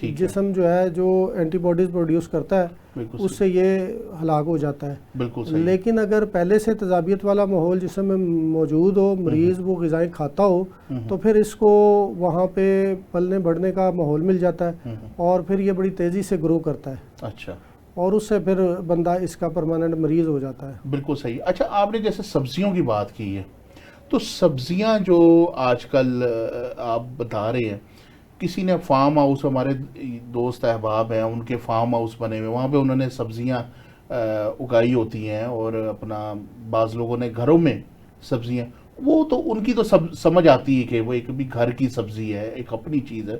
جسم جو ہے جو اینٹی باڈیز پروڈیوس کرتا ہے بالکل اس سے یہ ہلاک ہو جاتا ہے. بالکل صحیح. لیکن اگر پہلے سے تیزابیت والا ماحول جسم میں موجود ہو, مریض وہ غذائیں کھاتا ہو, تو پھر اس کو وہاں پہ پلنے بڑھنے کا ماحول مل جاتا ہے اور پھر یہ بڑی تیزی سے گرو کرتا ہے. اچھا. اور اس سے پھر بندہ اس کا پرماننٹ مریض ہو جاتا ہے. بالکل صحیح. اچھا آپ نے جیسے سبزیوں کی بات کی ہے, تو سبزیاں جو آج کل آپ بتا رہے ہیں, کسی نے فارم ہاؤس, ہمارے دوست احباب ہیں ان کے فارم ہاؤس بنے ہوئے, وہاں پہ انہوں نے سبزیاں اگائی ہوتی ہیں, اور اپنا بعض لوگوں نے گھروں میں سبزیاں, وہ تو ان کی تو سمجھ آتی ہے کہ وہ ایک بھی گھر کی سبزی ہے, ایک اپنی چیز ہے.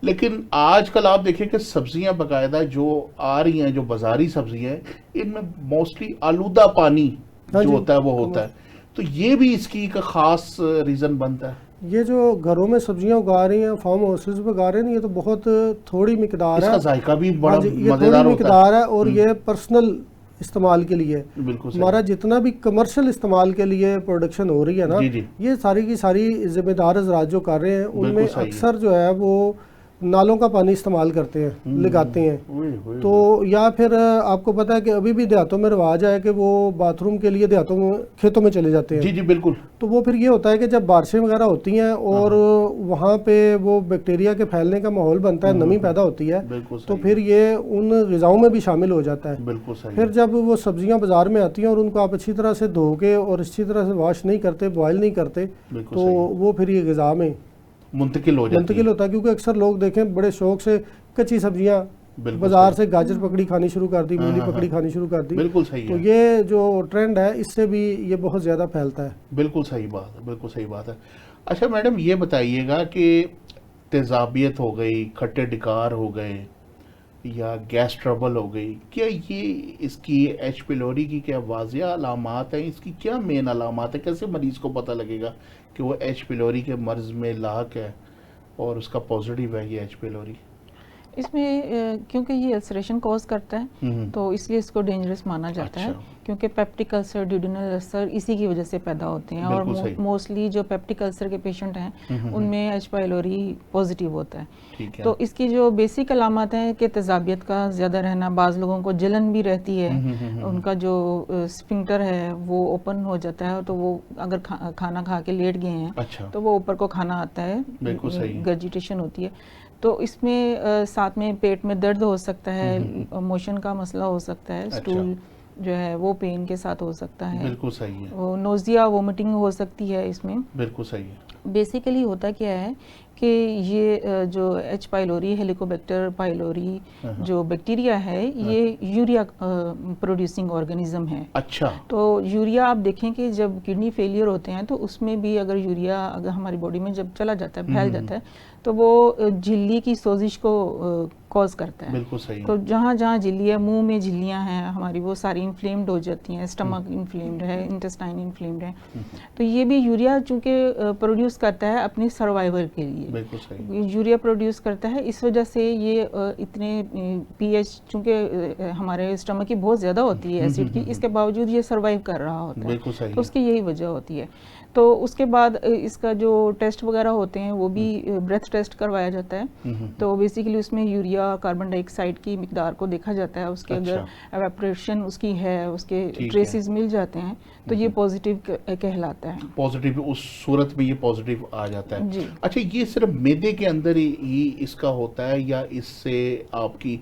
لیکن آج کل آپ دیکھیں کہ سبزیاں باقاعدہ جو آ رہی ہیں, جو بازاری سبزیاں ہیں, ان میں موسٹلی آلودہ پانی جو ہوتا ہے وہ ہوتا ہے. تو یہ بھی اس کی ایک خاص ریزن بنتا ہے. یہ جو گھروں میں سبزیاں اگا رہی ہیں, فارم ہاؤسز پہ اگا رہے ہیں, یہ تو بہت تھوڑی مقدار ہے. اس کا ذائقہ بھی بڑا یہ مزیدار تھوڑی ہوتا مقدار ہے اور یہ پرسنل استعمال کے لیے. بالکل صحیح. ہمارا جتنا بھی کمرشل استعمال کے لیے پروڈکشن ہو رہی ہے نا, یہ ساری کی ساری ذمہ دار حضرات جو کر رہے ہیں, ان میں اکثر جو ہے وہ نالوں کا پانی استعمال کرتے ہیں, لگاتے ہیں. تو یا پھر آپ کو پتا ہے کہ ابھی بھی دیہاتوں میں رواج ہے کہ وہ باتھ روم کے لیے دیہاتوں میں کھیتوں میں چلے جاتے ہیں. جی جی بالکل. تو وہ پھر یہ ہوتا ہے کہ جب بارشیں وغیرہ ہوتی ہیں اور وہاں پہ وہ بیکٹیریا کے پھیلنے کا ماحول بنتا ہے, نمی پیدا ہوتی ہے, تو پھر یہ ان غذاؤں میں بھی شامل ہو جاتا ہے. بالکل صحیح. پھر جب وہ سبزیاں بازار میں آتی ہیں اور ان کو آپ اچھی طرح سے دھو کے اور اچھی طرح سے واش نہیں کرتے, بوائل نہیں کرتے, تو وہ پھر یہ غذا میں منتقل ہوتا ہے. کیونکہ اکثر لوگ دیکھیں بڑے شوق سے کچی سبزیاں بازار سے گاجر پکڑی کھانی شروع کر دی, مولی پکڑی کھانی شروع کر دی. بالکل صحیح. تو یہ جو ٹرینڈ ہے اس سے بھی یہ بہت زیادہ پھیلتا ہے. بالکل صحیح بات ہے, بالکل صحیح بات ہے. اچھا میڈم یہ بتائیے گا کہ تیزابیت ہو گئی, کھٹے ڈکار ہو گئے, یا گیس ٹربل ہو گئی, کیا یہ اس کی ایچ پیلوری کی کیا واضح علامات ہیں؟ اس کی کیا مین علامات ہیں؟ کیسے مریض کو پتہ لگے گا کہ وہ ایچ پیلوری کے مرض میں لاحق ہے اور اس کا پازیٹیو ہے یہ ایچ پیلوری؟ اس میں کیونکہ یہ السریشن کوز کرتا ہے تو اس لیے اس کو ڈینجرس مانا جاتا ہے, کیونکہ پیپٹک السر, ڈیوڈینل السر اسی کی وجہ سے پیدا ہوتے ہیں, اور موسٹلی جو پیپٹک السر کے پیشنٹ ہیں ان میں ایچ پیلوری پازیٹیو ہوتا ہے. تو اس کی جو بیسک علامات ہیں کہ تیزابیت کا زیادہ رہنا, بعض لوگوں کو جلن بھی رہتی ہے, ان کا جو اسفنکٹر ہے وہ اوپن ہو جاتا ہے, تو وہ اگر کھانا کھا کے لیٹ گئے ہیں تو وہ اوپر کو کھانا آتا ہے, گرجیٹیشن ہوتی ہے. تو اس میں ساتھ میں پیٹ میں درد ہو سکتا ہے, موشن کا مسئلہ ہو سکتا ہے, اسٹول جو ہے وہ پین کے ساتھ ہو سکتا ہے. بالکل صحیح ہے. نوزیا, وومٹنگ ہو سکتی ہے اس میں. بالکل صحیح ہے. بیسیکلی ہوتا کیا ہے کہ یہ جو ایچ پائلوری, ہیلیکوبیکٹر پائلوری جو بیکٹیریا ہے, یہ یوریا پروڈیوسنگ آرگنزم ہے. اچھا. تو یوریا آپ دیکھیں کہ جب کڈنی فیلئر ہوتے ہیں تو اس میں بھی اگر یوریا اگر ہماری باڈی میں جب چلا جاتا ہے, پھیل جاتا ہے, تو وہ جھلی کی سوزش کو کوز کرتا ہے. بالکل صحیح. تو جہاں جہاں جھلی ہے, منہ میں جھلیاں ہیں ہماری, وہ ساری انفلیمڈ ہو جاتی ہیں, اسٹمک انفلیمڈ ہے, انٹسٹائن انفلیمڈ ہے. تو یہ بھی یوریا چونکہ پروڈیوس کرتا ہے اپنی سروائیول کے لیے. بالکل صحیح. یوریا پروڈیوس کرتا ہے, اس وجہ سے یہ اتنے پی ایچ چونکہ ہمارے اسٹمک کی بہت زیادہ ہوتی ہے ایسڈ کی, اس کے باوجود یہ سروائیو کر رہا ہوتا ہے. بالکل صحیح. تو اس کی یہی وجہ ہوتی ہے. تو اس کے بعد اس کا جو ٹیسٹ وغیرہ ہوتے ہیں وہ بھی بریتھ ٹیسٹ کروایا جاتا ہے. تو بیسیکلی اس میں یوریا, کاربن ڈائی آکسائڈ کی مقدار کو دیکھا جاتا ہے. اس کے اگر ایواپوریشن اس کی ہے, اس کے ٹریسز مل جاتے ہیں, تو یہ پازیٹیو کہلاتا ہے. پازیٹیو, اس صورت میں یہ پازیٹیو آ جاتا ہے. جی. اچھا, یہ صرف معدے کے اندر ہی اس کا ہوتا ہے, یا اس سے آپ کی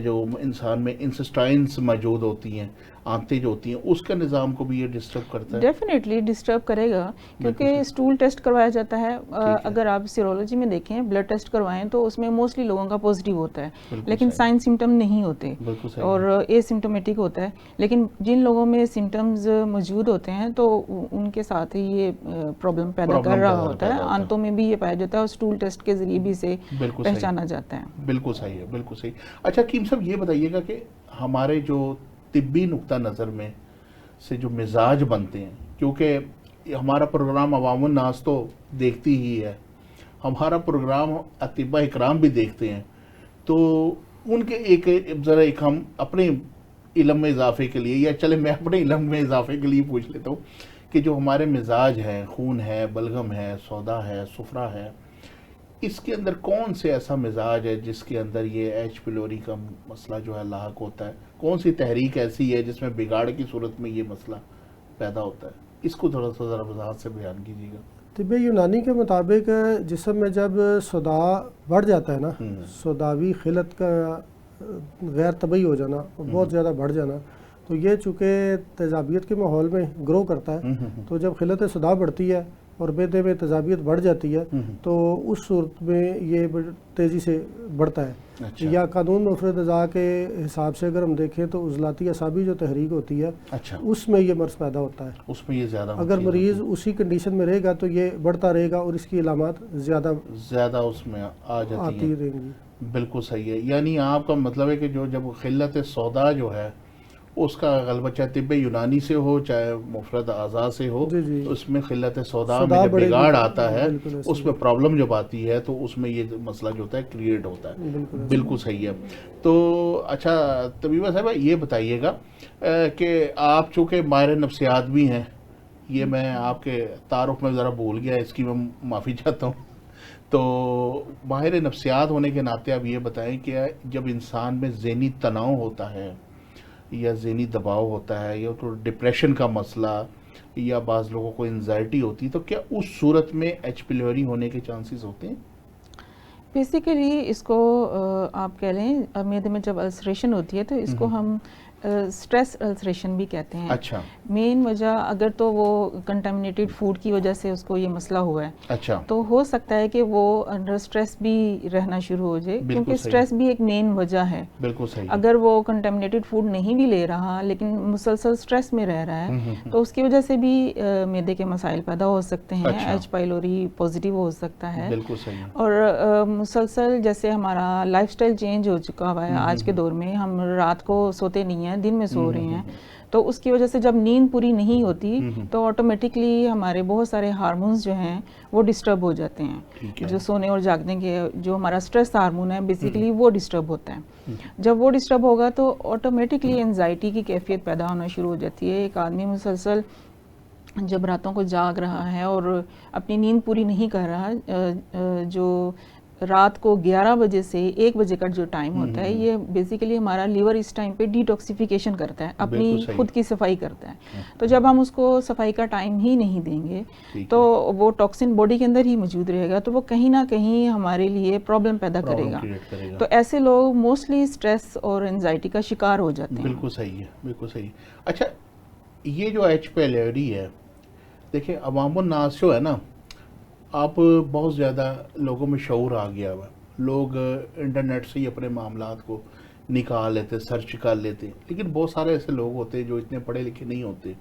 جو انسان میں انسسٹائنس موجود ہوتی ہیں, آنتیں جو ہوتی ہیں, اس کا نظام کو بھی یہ ڈسٹرب کرتا ہے؟ ڈیفینیٹلی ڈسٹرب کرے گا, کیونکہ اسٹول ٹیسٹ کروایا جاتا ہے. اگر آپ سیرولوجی میں دیکھیں, بلڈ ٹیسٹ کروائیں, تو اس میں موسٹلی لوگوں کا پازیٹیو ہوتا ہے, لیکن سائن سمٹم نہیں ہوتے اور اے سمٹومیٹک ہوتا ہے. لیکن جن لوگوں میں سمٹمز موجود ہوتے ہیں تو ان کے ساتھ ہی یہ پرابلم پیدا کر رہا ہوتا ہے. آنتوں میں بھی یہ پایا جاتا ہے اور اسٹول ٹیسٹ کے ذریعے بھی اسے پہچانا جاتا ہے. بالکل صحیح ہے, بالکل صحیح. اچھا حکیم صاحب, یہ بتائیے گا کہ ہمارے جو طبی نقطہ نظر میں سے جو مزاج بنتے ہیں, کیونکہ ہمارا پروگرام عوام الناس تو دیکھتی ہی ہے, ہمارا پروگرام اطباء اکرام بھی دیکھتے ہیں, تو ان کے ایک ہم اپنے علم میں اضافے کے لیے, یا چلے میں اپنے علم میں اضافے کے لیے پوچھ لیتا ہوں کہ جو ہمارے مزاج ہیں, خون ہے, بلغم ہے, سودا ہے, سفرہ ہے, اس کے اندر کون سے ایسا مزاج ہے جس کے اندر یہ ایچ پیلوری کا مسئلہ جو ہے لاحق ہوتا ہے؟ کون سی تحریک ایسی ہے جس میں بگاڑ کی صورت میں یہ مسئلہ پیدا ہوتا ہے؟ اس کو تھوڑا سا ذرا وضاحت سے بیان کیجیے گا. طب یونانی کے مطابق جسم میں جب صداع بڑھ جاتا ہے نا، صداوی خلت کا غیر طبعی ہو جانا، بہت زیادہ بڑھ جانا، تو یہ چونکہ تیزابیت کے ماحول میں گرو کرتا ہے، تو جب خلت صداع بڑھتی ہے اور معدے میں تیزابیت بڑھ جاتی ہے تو اس صورت میں یہ تیزی سے بڑھتا ہے. یا قانون مفرد اعضاء کے حساب سے اگر ہم دیکھیں تو عضلاتی اعصابی جو تحریک ہوتی ہے اس میں یہ مرض پیدا ہوتا ہے. اس میں یہ زیادہ اگر مریض اسی کنڈیشن میں رہے گا تو یہ بڑھتا رہے گا اور اس کی علامات زیادہ اس میں آتی رہیں گی. بالکل صحیح ہے. یعنی آپ کا مطلب ہے کہ جب خلت سودا جو ہے اس کا غلبہ چاہے طب یونانی سے ہو چاہے مفرد اعضاء سے ہو، اس میں خلت سودا میں جب بگاڑ آتا ہے اس میں پرابلم جب آتی ہے تو اس میں یہ مسئلہ جو ہوتا ہے کریٹ ہوتا ہے. بالکل صحیح ہے. تو اچھا طبیبہ صاحبہ یہ بتائیے گا کہ آپ چونکہ ماہر نفسیات بھی ہیں، یہ میں آپ کے تعارف میں ذرا بھول گیا، اس کی میں معافی چاہتا ہوں. تو ماہر نفسیات ہونے کے ناطے آپ یہ بتائیں کہ جب انسان میں ذہنی تناؤ ہوتا ہے یا ذہنی دباؤ ہوتا ہے یا تو ڈپریشن کا مسئلہ یا بعض لوگوں کو انزائٹی ہوتی ہے، تو کیا اس صورت میں ایچ پیلوری ہونے کے چانسز ہوتے ہیں؟ بیسیکلی اس کو آپ کہہ لیں معدے میں جب السریشن ہوتی ہے تو اس کو ہم سٹریس السریشن بھی کہتے ہیں. اچھا. مین وجہ اگر تو وہ کنٹامنیٹڈ فوڈ کی وجہ سے اس کو یہ مسئلہ ہوا ہے. اچھا. تو ہو سکتا ہے کہ وہ انڈر سٹریس بھی رہنا شروع ہو جائے، کیونکہ سٹریس بھی ایک مین وجہ ہے. بالکل صحیح. اگر وہ کنٹامنیٹڈ فوڈ نہیں بھی لے رہا لیکن مسلسل سٹریس میں رہ رہا ہے تو اس کی وجہ سے بھی معدے کے مسائل پیدا ہو سکتے ہیں. ایچ پائلوری پازیٹیو ہو سکتا ہے. بالکل صحیح. اور مسلسل جیسے ہمارا لائف سٹائل چینج ہو چکا ہوا ہے آج کے دور میں، ہم رات کو سوتے نہیں ہیں، دن میں سو رہے ہیں، تو اس کی وجہ سے جب نیند پوری نہیں ہوتی تو آٹومیٹکلی ہمارے بہت سارے ہارمونز جو ہیں وہ ڈسٹرب ہو جاتے ہیں. جو سونے اور جاگنے کے جو ہمارا سٹریس ہارمون ہے بیسیکلی وہ ڈسٹرب ہوتا ہے. جب وہ ڈسٹرب ہوگا تو آٹومیٹکلی انزائٹی کی کیفیت پیدا ہونا شروع ہو جاتی ہے. ایک آدمی مسلسل جب راتوں کو جاگ رہا ہے اور اپنی نیند پوری نہیں کر رہا، جو رات کو 11 بجے سے 1 بجے کا جو ٹائم ہوتا ہے، یہ بیسیکلی ہمارا لیور اس ٹائم پہ ڈیٹاکسیفیکیشن کرتا ہے، اپنی خود کی صفائی کرتا ہے. تو جب ہم اس کو صفائی کا ٹائم ہی نہیں دیں گے تو وہ ٹاکسن باڈی کے اندر ہی موجود رہے گا، تو وہ کہیں نہ کہیں ہمارے لیے پرابلم پیدا کرے گا. تو ایسے لوگ موسٹلی سٹریس اور انزائٹی کا شکار ہو جاتے ہیں. بالکل صحیح ہے. بالکل صحیح. اچھا یہ جو ایچ پیلوری ہے، دیکھیں عوام الناس جو ہے نا، آپ بہت زیادہ لوگوں میں شعور آ گیا ہوا، لوگ انٹرنیٹ سے ہی اپنے معاملات کو نکال لیتے، سرچ کر لیتے، لیکن بہت سارے ایسے لوگ ہوتے ہیں جو اتنے پڑھے لکھے نہیں ہوتے.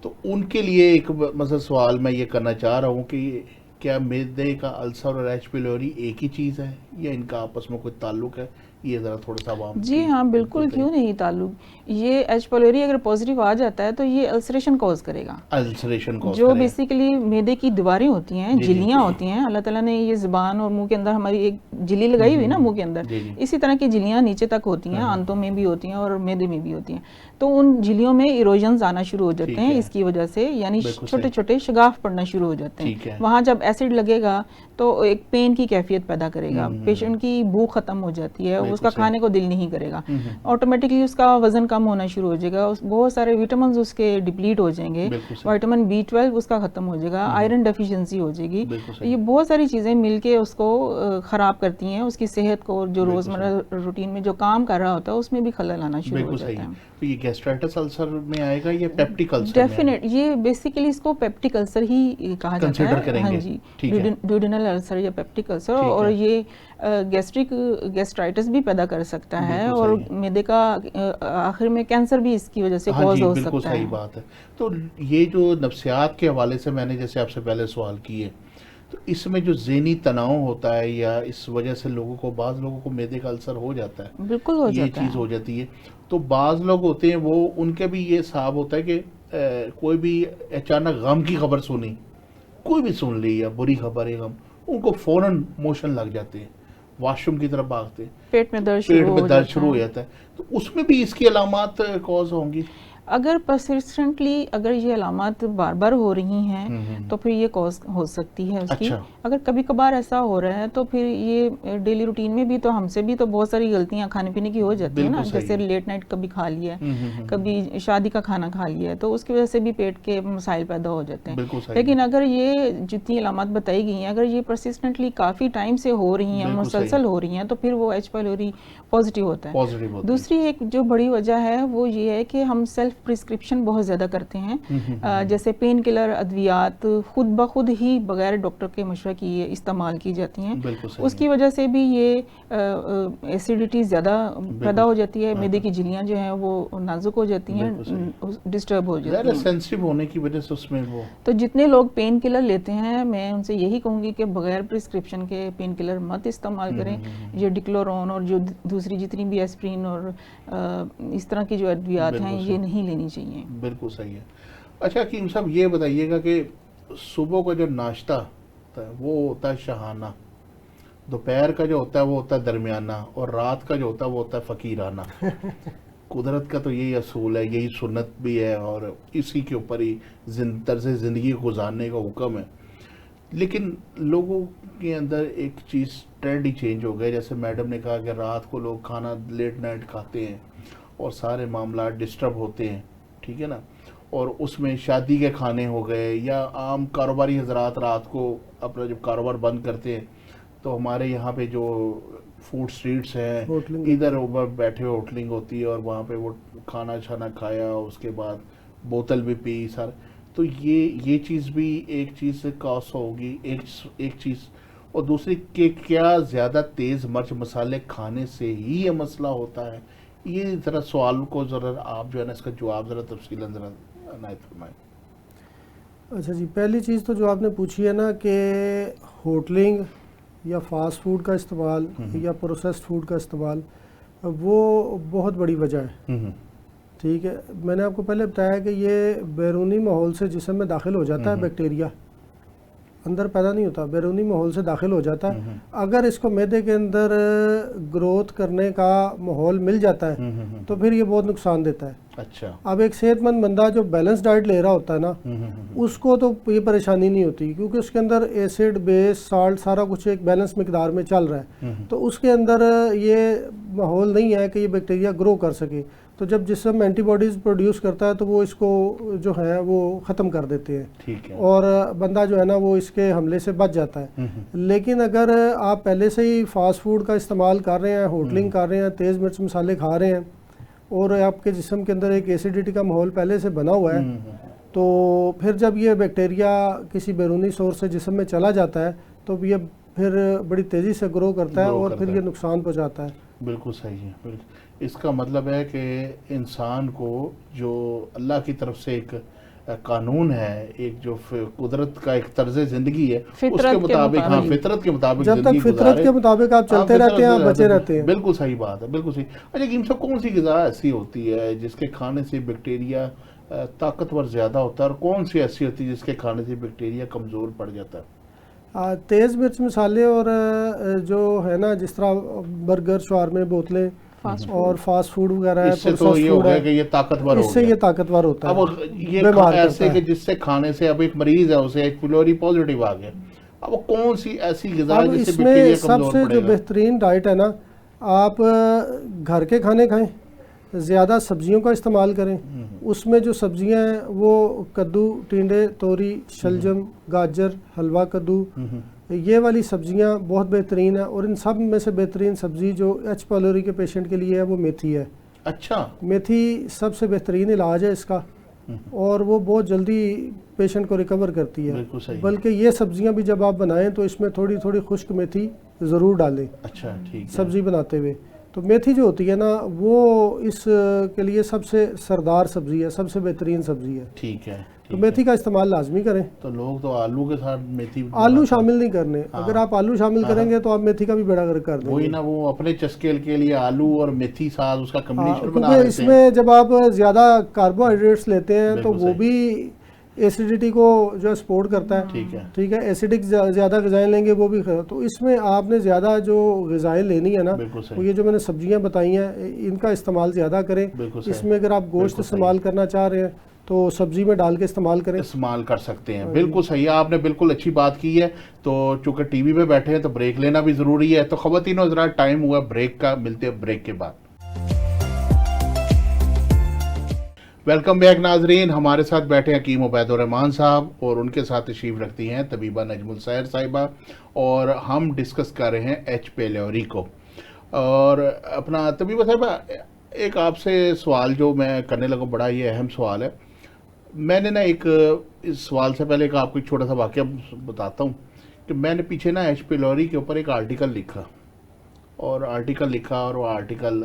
تو ان کے لیے ایک مثلا سوال میں یہ کرنا چاہ رہا ہوں کہ کیا معدے کا السر اور ایچ پیلوری ایک ہی چیز ہے یا ان کا آپس میں کوئی تعلق ہے؟ یہ ذرا تھوڑا سا عوام. جی ہاں بالکل، کیوں نہیں تعلق. یہ ایچ پیلوری اگر پازیٹیو آ جاتا ہے تو یہ السریشن کوز کرے گا. السریشن کوز جو بیسیکلی معدے کی دیواریں ہوتی ہیں، جھلیاں ہوتی ہیں، اللہ تعالیٰ نے یہ زبان اور منہ کے اندر ہماری ایک جھلی لگائی ہوئی نا منہ کے اندر، اسی طرح کی جھلیاں نیچے تک ہوتی ہیں، آنتوں میں بھی ہوتی ہیں اور معدے میں بھی ہوتی ہیں. تو ان جھلیوں میں ایروژنز آنا شروع ہو جاتے ہیں اس کی وجہ سے، یعنی چھوٹے چھوٹے شگاف پڑنا شروع ہو جاتے ہیں. وہاں جب ایسڈ لگے گا تو ایک پین کی کیفیت پیدا کرے گا، پیشنٹ کی بھوک ختم ہو جاتی ہے، اس کا کھانے کو دل نہیں کرے گا، آٹومیٹکلی اس کا وزن کم ہونا شروع ہو جائے گا، بہت سارے وٹامنز اس کے ڈپلیٹ ہو جائیں گے، وٹامن B12 اس کا ختم ہو جائے گا، آئرن ڈیفیشنسی ہو جائے گی. یہ بہت ساری چیزیں مل کے اس کو خراب کرتی ہیں، اس کی صحت کو، جو روزمرہ روٹین میں جو کام کر رہا ہوتا ہے اس میں بھی خلل آنا شروع ہو جاتا ہے. یہ گیسٹرائٹس السر میں آئے گا یا پیپٹک السر؟ ڈیفینیٹ یہ بیسیکلی اس کو پیپٹک السر ہی کہا جاتا ہے. ہاں جی، ڈیوڈینل السر یا پیپٹک السر، اور یہ گیسٹرائٹس بھی پیدا کر سکتا ہے اور معدے کا آخر میں کینسر بھی اس کی وجہ سے کوز ہو سکتا ہے. بالکل صحیح بات ہے. تو یہ جو نفسیات کے حوالے سے میں نے جیسے آپ سے پہلے سوال کیے، تو اس میں جو ذہنی تناؤ ہوتا ہے یا اس وجہ سے لوگوں کو، بعض لوگوں کو معدے کا السر ہو جاتا ہے، بالکل ہو جاتا ہے، یہ چیز ہو جاتی ہے. تو بعض لوگ ہوتے ہیں وہ ان کے بھی یہ حساب ہوتا ہے کہ کوئی بھی اچانک غم کی خبر سنی، کوئی بھی سن لی یا بری خبر ہے غم، ان کو فوراً موشن لگ جاتے ہیں، واش روم کی طرف بھاگتے ہیں، پیٹ میں درد شروع ہو جاتا ہے. تو اس میں بھی اس کی علامات کوز ہوں گی؟ اگر پرسسٹنٹلی اگر یہ علامات بار بار ہو رہی ہیں تو پھر یہ کاز ہو سکتی ہے اس کی. اگر کبھی کبھار ایسا ہو رہا ہے تو پھر یہ ڈیلی روٹین میں بھی تو ہم سے بھی تو بہت ساری غلطیاں کھانے پینے کی ہو جاتی ہیں نا, جیسے لیٹ نائٹ کبھی کھا لیا ہے, کبھی شادی کا کھانا کھا لیا ہے, تو اس کی وجہ سے بھی پیٹ کے مسائل پیدا ہو جاتے ہیں. لیکن اگر یہ جتنی علامات بتائی گئی ہیں اگر یہ پرسسٹنٹلی کافی ٹائم سے ہو رہی ہیں, مسلسل ہو رہی ہیں, تو پھر وہ ایچ پائلوری پازیٹیو ہوتا ہے. دوسری ایک جو بڑی وجہ ہے وہ یہ ہے کہ ہم سیلف پرسکرپشن بہت زیادہ کرتے ہیں, جیسے پین کلر ادویات خود بخود ہی بغیر ڈاکٹر کے مشورے کی استعمال کی جاتی ہیں. اس کی وجہ سے بھی یہ ایسیڈیٹی زیادہ پیدا ہو جاتی ہے, معدے کی جھلیاں جو ہیں وہ نازک ہو جاتی ہیں, ڈسٹرب ہو جاتی ہیں سینسٹیو ہونے کی وجہ سے اس میں وہ. تو جتنے لوگ پین کلر لیتے ہیں میں ان سے یہی کہوں گی کہ بغیر پرسکرپشن کے پین کلر مت استعمال کریں. یہ ڈکلورون اور جو دوسری جتنی بھی ایسپرین اور اس طرح کی جو ادویات ہیں یہ نہیں لینی چاہیے. بالکل صحیح ہے. اچھا حکیم صاحب یہ بتائیے گا کہ صبح کا جو ناشتہ ہوتا ہے وہ ہوتا ہے شاہانہ, دوپہر کا جو ہوتا ہے وہ ہوتا ہے درمیانہ, اور رات کا جو ہوتا ہے وہ ہوتا ہے فقیرانہ. قدرت کا تو یہی اصول ہے, یہی سنت بھی ہے, اور اسی کے اوپر ہی طرز زندگی گزارنے کا حکم ہے. لیکن لوگوں کے اندر ایک چیز ٹرینڈ ہی چینج ہو گیا. جیسے میڈم نے کہا کہ رات کو لوگ کھانا لیٹ نائٹ کھاتے ہیں اور سارے معاملات ڈسٹرب ہوتے ہیں, ٹھیک ہے نا, اور اس میں شادی کے کھانے ہو گئے, یا عام کاروباری حضرات رات کو اپنا جب کاروبار بند کرتے ہیں تو ہمارے یہاں پہ جو فوڈ سٹریٹس ہیں ادھر اوپر بیٹھے ہوئے ہوٹلنگ ہوتی ہے, اور وہاں پہ وہ کھانا چھانا کھایا, اس کے بعد بوتل بھی پی سارے. تو یہ چیز بھی ایک چیز سے کاس ہوگی, ایک چیز. اور دوسری کہ کیا زیادہ تیز مرچ مسالے کھانے سے ہی یہ مسئلہ ہوتا ہے؟ یہ ذرا سوال کو ذرا آپ جو ہے نا اس کا جواب ذرا تفصیلاً ذرا عنایت فرمائیں. اچھا جی, پہلی چیز تو جو آپ نے پوچھی ہے نا کہ ہوٹلنگ یا فاسٹ فوڈ کا استعمال یا پروسیسڈ فوڈ کا استعمال, وہ بہت بڑی وجہ ہے. ٹھیک ہے, میں نے آپ کو پہلے بتایا کہ یہ بیرونی ماحول سے جسم میں داخل ہو جاتا ہے, بیکٹیریا اندر پیدا نہیں ہوتا, بیرونی ماحول سے داخل ہو جاتا ہے. اگر اس کو معدے کے اندر گروتھ کرنے کا ماحول مل جاتا ہے تو پھر یہ بہت نقصان دیتا ہے. اچھا, اب ایک صحت مند بندہ جو بیلنس ڈائٹ لے رہا ہوتا ہے نا, اس کو تو یہ پریشانی نہیں ہوتی, کیونکہ اس کے اندر ایسڈ بیس سالٹ سارا کچھ ایک بیلنس مقدار میں چل رہا ہے. تو اس کے اندر یہ ماحول نہیں ہے کہ یہ بیکٹیریا گرو کر سکے. تو جب جسم اینٹی باڈیز پروڈیوس کرتا ہے تو وہ اس کو جو ہے وہ ختم کر دیتے ہیں, اور بندہ جو ہے نا وہ اس کے حملے سے بچ جاتا ہے. لیکن اگر آپ پہلے سے ہی فاسٹ فوڈ کا استعمال کر رہے ہیں, ہوٹلنگ کر رہے ہیں, تیز مرچ مسالے کھا رہے ہیں, اور آپ کے جسم کے اندر ایک ایسیڈیٹی کا ماحول پہلے سے بنا ہوا ہے, تو پھر جب یہ بیکٹیریا کسی بیرونی سورس سے جسم میں چلا جاتا ہے تو یہ پھر بڑی تیزی سے گرو کرتا ہے اور پھر یہ نقصان پہنچاتا ہے. بالکل صحیح ہے. بالکل, اس کا مطلب ہے کہ انسان کو جو اللہ کی طرف سے ایک قانون ہے, ایک جو قدرت کا ایک طرز زندگی ہے, اس کے مطابق, ہاں فطرت کے مطابق جب تک فطرت کے مطابق آپ چلتے رہتے ہیں آپ بچے رہتے ہیں. بالکل صحیح بات ہے, بالکل صحیح. اچھا حکیم صاحب, کون سی غذا ایسی ہوتی ہے جس کے کھانے سے بیکٹیریا طاقتور زیادہ ہوتا ہے, اور کون سی ایسی ہوتی ہے جس کے کھانے سے بیکٹیریا کمزور پڑ جاتا ہے؟ تیز مرچ مسالے اور جو ہے نا جس طرح برگر, شاورمے, بوتلیں اور فاسٹ فوڈ وغیرہ ہے, اس سے تو یہ ہو گیا کہ یہ طاقتور ہو گیا, اس سے یہ طاقتور ہوتا ہے. اب یہ ایسے کہ جس سے کھانے سے اب ایک مریض ہے اسے ایچ پیلوری پازیٹیو آ گیا, اب کون سی ایسی غذا ہے جس سے بیکٹیریا کمزور پڑے گا؟ سب سے جو بہترین ڈائٹ ہے نا, آپ گھر کے کھانے کھائیں, زیادہ سبزیوں کا استعمال کریں. اس میں جو سبزیاں ہیں وہ کدو, ٹینڈے, توری, شلجم, گاجر, حلوہ کدو, یہ والی سبزیاں بہت بہترین ہیں. اور ان سب میں سے بہترین سبزی جو ایچ پیلوری کے پیشنٹ کے لیے ہے وہ میتھی ہے. اچھا, میتھی سب سے بہترین علاج ہے اس کا, اور وہ بہت جلدی پیشنٹ کو ریکور کرتی ہے. بلکہ یہ سبزیاں بھی جب آپ بنائیں تو اس میں تھوڑی تھوڑی خشک میتھی ضرور ڈالیں. اچھا, ٹھیک, سبزی بناتے ہوئے. تو میتھی جو ہوتی ہے نا وہ اس کے لیے سب سے سردار سبزی ہے, سب سے بہترین سبزی ہے. ٹھیک ہے, تو میتھی کا استعمال لازمی کریں. تو لوگ تو آلو کے ساتھ میتھی, آلو شامل نہیں کرنے. اگر آپ آلو شامل کریں گے تو آپ میتھی کا بھی بیڑا گرک کر دیں گے. وہی نا, وہ اپنے چسکے کے لیے آلو اور میتھی ساتھ اس کا کمبینیشن بنا کیونکہ اس میں جب آپ زیادہ کاربوہائیڈریٹس لیتے ہیں تو وہ بھی ایسیڈیٹی کو جو ہے سپورٹ کرتا ہے، ٹھیک ہے، ایسیڈک زیادہ غذائیں لیں گے وہ بھی تو اس میں آپ نے زیادہ جو غذائیں لینی ہے نا وہ یہ جو میں نے سبزیاں بتائی ہیں ان کا استعمال زیادہ کریں. اس میں اگر آپ گوشت استعمال کرنا چاہ رہے ہیں تو سبزی میں ڈال کے استعمال کریں، استعمال کر سکتے ہیں. بالکل صحیح ہے، آپ نے بالکل اچھی بات کی ہے. تو چونکہ ٹی وی پہ بیٹھے ہیں تو بریک لینا بھی ضروری ہے. تو خواتین و حضرات ٹائم ہوا بریک کا، ملتے ہیں بریک کے بعد. ویلکم بیک ناظرین. ہمارے ساتھ بیٹھے حکیم عبید الرحمان صاحب اور ان کے ساتھ تشریف رکھتی ہیں طبیبہ نجم السحر صاحبہ، اور ہم ڈسکس کر رہے ہیں ایچ پیلیوری کو. اور اپنا طبیبہ صاحبہ ایک آپ سے سوال جو میں کرنے لگا، بڑا یہ اہم سوال ہے. میں نے نا ایک اس سوال سے پہلے ایک آپ کو ایک چھوٹا سا واقعہ بتاتا ہوں کہ میں نے پیچھے نا ایچ پیلیوری کے اوپر ایک آرٹیکل لکھا اور وہ آرٹیکل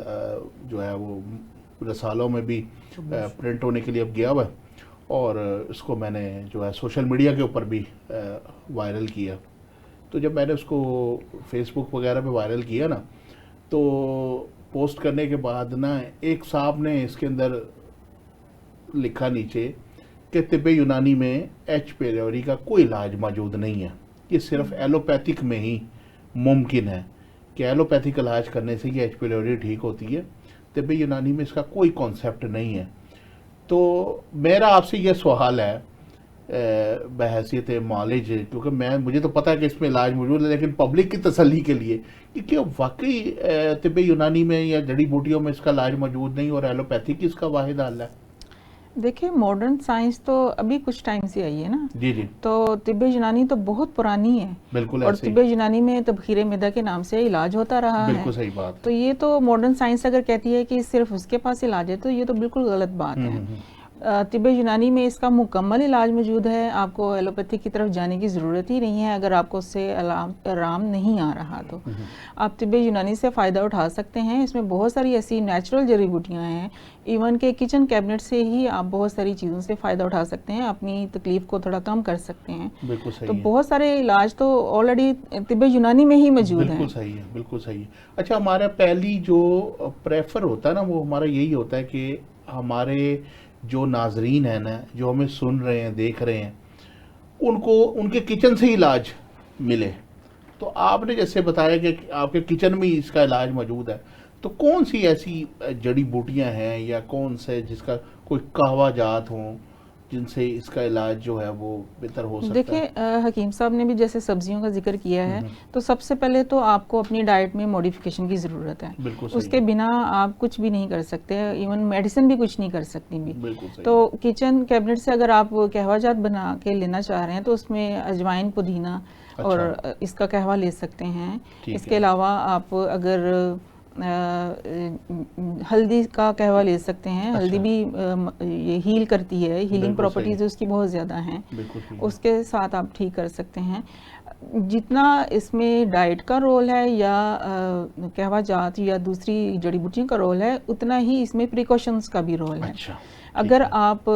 جو ہے وہ رسالوں میں بھی پرنٹ ہونے کے لیے اب گیا ہوا ہے، اور اس کو میں نے جو ہے سوشل میڈیا کے اوپر بھی وائرل کیا. تو جب میں نے اس کو فیس بک وغیرہ پہ وائرل کیا نا، تو پوسٹ کرنے کے بعد نا ایک صاحب نے اس کے اندر لکھا نیچے کہ طب یونانی میں ایچ پیلیوری کا کوئی علاج موجود نہیں ہے، یہ صرف ایلوپیتھک میں ہی ممکن ہے کہ ایلوپیتھک علاج کرنے سے یہ ایچ پیلیوری ٹھیک ہوتی ہے. طب یونانی میں اس کا کوئی کانسیپٹ نہیں ہے. تو میرا آپ سے یہ سوال ہے بحیثیت معالج، کیونکہ مجھے تو پتہ ہے کہ اس میں علاج موجود ہے، لیکن پبلک کی تسلی کے لیے کہ کیا واقعی طب یونانی میں یا جڑی بوٹیوں میں اس کا علاج موجود نہیں اور ایلوپیتھک اس کا واحد حل ہے؟ دیکھیں ماڈرن سائنس تو ابھی کچھ ٹائم سے آئی ہے نا. جی تو طب یونانی تو بہت پرانی ہے. بالکل. اور طب یونانی میں تبخیر معدہ کے نام سے علاج ہوتا رہا ہے. بالکل صحیح بات. تو یہ تو ماڈرن سائنس اگر کہتی ہے کہ صرف اس کے پاس علاج ہے تو یہ تو بالکل غلط بات ہے. طب یونانی میں اس کا مکمل علاج موجود ہے. آپ کو ایلوپیتھی کی طرف جانے کی ضرورت ہی نہیں ہے اگر آپ کو اس سے آرام نہیں آ رہا تو آپ طب یونانی سے فائدہ اٹھا سکتے ہیں. اس میں بہت ساری ایسی نیچرل جڑی بوٹیاں ہیں، ایون کہ کچن کیبنٹ سے ہی آپ بہت ساری چیزوں سے فائدہ اٹھا سکتے ہیں، اپنی تکلیف کو تھوڑا کم کر سکتے ہیں. تو بہت سارے علاج تو آلریڈی طب یونانی میں ہی موجود ہیں. بالکل صحیح ہے، بالکل صحیح ہے. اچھا، ہمارا پہلی جو پریفر ہوتا ہے نا وہ ہمارا یہی ہوتا ہے کہ ہمارے جو ناظرین ہیں نا، جو ہمیں سن رہے ہیں دیکھ رہے ہیں، ان کو ان کے کچن سے علاج ملے. تو آپ نے جیسے بتایا کہ آپ کے کچن میں اس کا علاج موجود ہے، تو کون سی ایسی جڑی بوٹیاں ہیں یا کون سے جس کا کوئی قہوہ جات ہوں جن سے اس کا علاج جو ہے وہ بہتر ہو سکتا ہے؟ دیکھیں حکیم صاحب نے بھی جیسے سبزیوں کا ذکر کیا ہے، تو سب سے پہلے تو آپ کو اپنی ڈائٹ میں موڈیفیکیشن کی ضرورت ہے. اس کے بنا آپ کچھ بھی نہیں کر سکتے، ایون میڈیسن بھی کچھ نہیں کر سکتی بھی. تو کچن کیبنٹ سے اگر آپ قہوہ جات بنا کے لینا چاہ رہے ہیں تو اس میں اجوائن، پودینہ اور اس کا قہوہ لے سکتے ہیں. اس کے علاوہ آپ اگر ہلدی کا قہوہ لے سکتے ہیں. ہلدی بھی یہ ہیل کرتی ہے، ہیلنگ پراپرٹیز اس کی بہت زیادہ ہیں، اس کے ساتھ آپ ٹھیک کر سکتے ہیں. جتنا اس میں ڈائٹ کا رول ہے یا قہوہ جات یا دوسری جڑی بوٹیوں کا رول ہے، اتنا ہی اس میں پریکاشنز کا بھی رول ہے. اگر آپ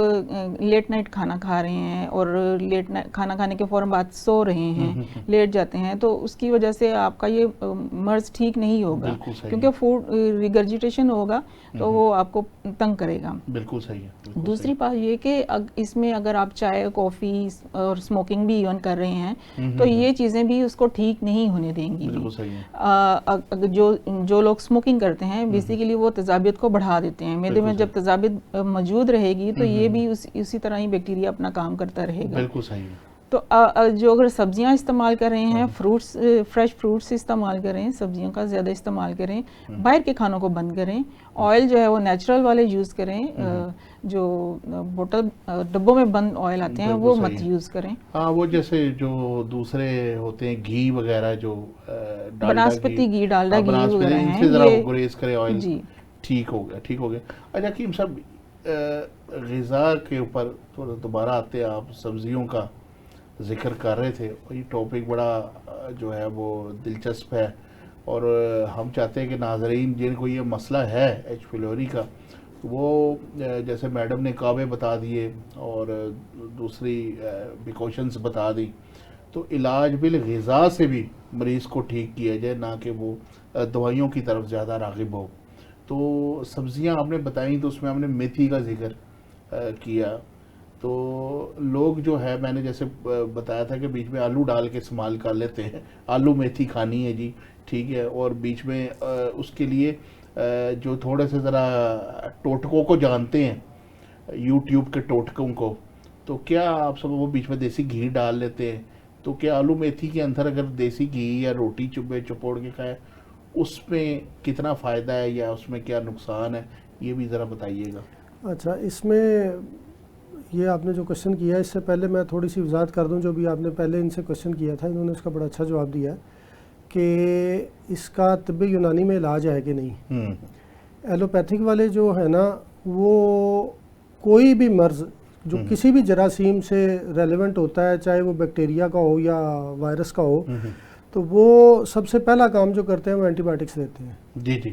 لیٹ نائٹ کھانا کھا رہے ہیں اور لیٹ نائٹ کھانا کھانے کے فوراً بعد سو رہے ہیں، لیٹ جاتے ہیں، تو اس کی وجہ سے آپ کا یہ مرض ٹھیک نہیں ہوگا، کیونکہ فوڈ ریگرجیٹیشن ہوگا تو وہ آپ کو تنگ کرے گا. بالکل صحیح ہے. دوسری بات یہ کہ اس میں اگر آپ چائے، کافی اور اسموکنگ بھی ایون کر رہے ہیں تو یہ چیزیں بھی اس کو ٹھیک نہیں ہونے دیں گی. جو لوگ اسموکنگ کرتے ہیں بیسیکلی وہ تیزابیت کو بڑھا دیتے ہیں. معدے میں جب تیزابیت موجود رہے گی تو یہ بھی اسی طرح ہی بیکٹیریا اپنا کام کرتا رہے گا. بالکل صحیح ہے. تو جو اگر سبزیاں استعمال کر رہے ہیں، فروٹس، فریش فروٹس استعمال کریں، سبزیوں کا زیادہ استعمال کریں، باہر کے کھانوں کو بند کریں. آئل جو ہے وہ نیچرل والے یوز کریں، جو بوٹل ڈبوں میں بند آئل آتے ہیں وہ مت یوز کریں. ہاں، وہ جیسے جو دوسرے ہوتے ہیں گھی وغیرہ، جو بناسپتی گھی، ڈالڈا گھی وغیرہ ہیں، ان سے ذرا گریز کرے آئل. جی ٹھیک ہو گیا، ٹھیک ہو گیا. اچھا حکیم صاحب، غذا کے اوپر تھوڑا دوبارہ آتے ہیں. آپ سبزیوں کا ذکر کر رہے تھے، یہ ٹاپک بڑا جو ہے وہ دلچسپ ہے، اور ہم چاہتے ہیں کہ ناظرین جن کو یہ مسئلہ ہے ایچ پیلیوری کا، وہ جیسے میڈم نے کعبے بتا دیے اور دوسری پریکاشنز بتا دی، تو علاج بالغذا سے بھی مریض کو ٹھیک کیا جائے، نہ کہ وہ دوائیوں کی طرف زیادہ راغب ہو. تو سبزیاں آپ نے بتائیں تو اس میں ہم نے میتھی کا ذکر کیا. تو لوگ جو ہے میں نے جیسے بتایا تھا کہ بیچ میں آلو ڈال کے استعمال کر لیتے ہیں, آلو میتھی کھانی ہے جی, ٹھیک ہے, اور بیچ میں اس کے لیے جو تھوڑے سے ذرا ٹوٹکوں کو جانتے ہیں, یوٹیوب کے ٹوٹکوں کو, تو کیا آپ سب وہ بیچ میں دیسی گھی ڈال لیتے ہیں, تو کیا آلو میتھی کے اندر اگر دیسی گھی یا روٹی چپوڑ کے کھائے اس میں کتنا فائدہ ہے یا اس میں کیا نقصان ہے, یہ بھی ذرا بتائیے گا. اچھا, اس میں یہ آپ نے جو کوشچن کیا ہے, اس سے پہلے میں تھوڑی سی وضاحت کر دوں. جو بھی آپ نے پہلے ان سے کوشچن کیا تھا, انہوں نے اس کا بڑا اچھا جواب دیا ہے کہ اس کا طب یونانی میں علاج ہے کہ نہیں. ایلوپیتھک والے جو ہے نا, وہ کوئی بھی مرض جو کسی بھی جراثیم سے ریلیونٹ ہوتا ہے, چاہے وہ بیکٹیریا کا ہو یا وائرس کا ہو, تو وہ سب سے پہلا کام جو کرتے ہیں وہ اینٹی بائیوٹکس دیتے ہیں. جی جی.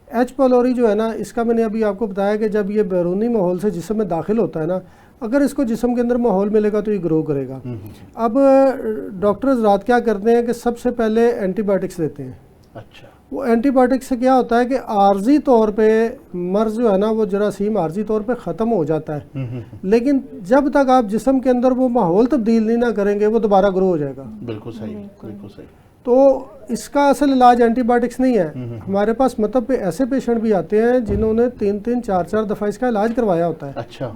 ایچ پیلوری جو ہے نا, اس کا میں نے ابھی آپ کو بتایا کہ جب یہ بیرونی ماحول سے جسم میں داخل ہوتا ہے نا, اگر اس کو جسم کے اندر ماحول ملے گا تو یہ گرو کرے گا. اب ڈاکٹر حضرات کیا کرتے ہیں کہ سب سے پہلے اینٹی بائیوٹکس دیتے ہیں. اچھا. وہ اینٹی بائیوٹکس سے کیا ہوتا ہے کہ عارضی طور پہ مرض جو ہے نا, وہ جراثیم عارضی طور پہ ختم ہو جاتا ہے, لیکن جب تک آپ جسم کے اندر وہ ماحول تبدیل نہیں نہ کریں گے وہ دوبارہ گرو ہو جائے گا. بالکل صحیح, بالکل صحیح. تو اس کا اصل علاج اینٹی بائیوٹکس نہیں ہے. ہمارے پاس مطلب پہ ایسے پیشنٹ بھی آتے ہیں جنہوں نے 3 4 دفعہ اس کا علاج کروایا ہوتا ہے. اچھا.